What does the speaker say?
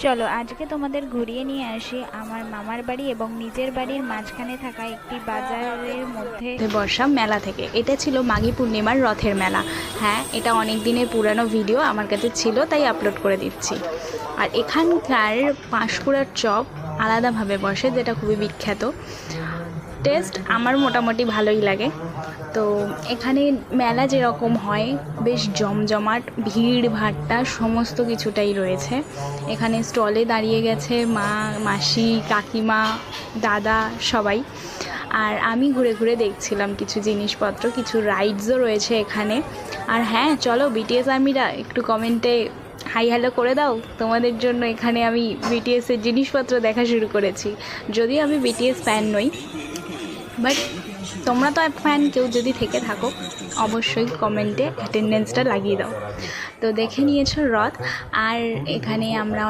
চলো আজকে তোমাদের ঘুরিয়ে নিয়ে আসি আমার মামার বাড়ি এবং নিজের বাড়ির মাঝখানে থাকা একটি বাজারের মধ্যে বর্ষা মেলা থেকে। এটা ছিল মাঘী পূর্ণিমার রথের মেলা। হ্যাঁ, এটা অনেক দিনের পুরানো ভিডিও আমার কাছে ছিল, তাই আপলোড করে দিচ্ছি। আর এখানকার পাঁশকুড়ার চপ আলাদাভাবে বসে, যেটা খুবই বিখ্যাত। টেস্ট আমার মোটামুটি ভালোই লাগে। তো এখানে মেলা যেরকম হয় বেশ জমজমাট, ভিড় ভাট্টা সমস্ত কিছুটাই রয়েছে। এখানে স্টলে দাঁড়িয়ে গেছে মা, মাসি, কাকিমা, দাদা সবাই। আর আমি ঘুরে ঘুরে দেখছিলাম কিছু জিনিসপত্র, কিছু রাইডসও রয়েছে এখানে। আর হ্যাঁ, চলো বিটিএস আর্মিরা একটু কমেন্টে হাই হ্যালো করে দাও। তোমাদের জন্য এখানে আমি বিটিএসের জিনিসপত্র দেখা শুরু করেছি। যদিও আমি বিটিএস ফ্যান নই, বাট তোমরা তো ফ্যান কেউ যদি থেকে থাকো অবশ্যই কমেন্টে অ্যাটেন্ডেন্সটা লাগিয়ে দাও। তো দেখে নিয়েছো রথ। আর এখানে আমরা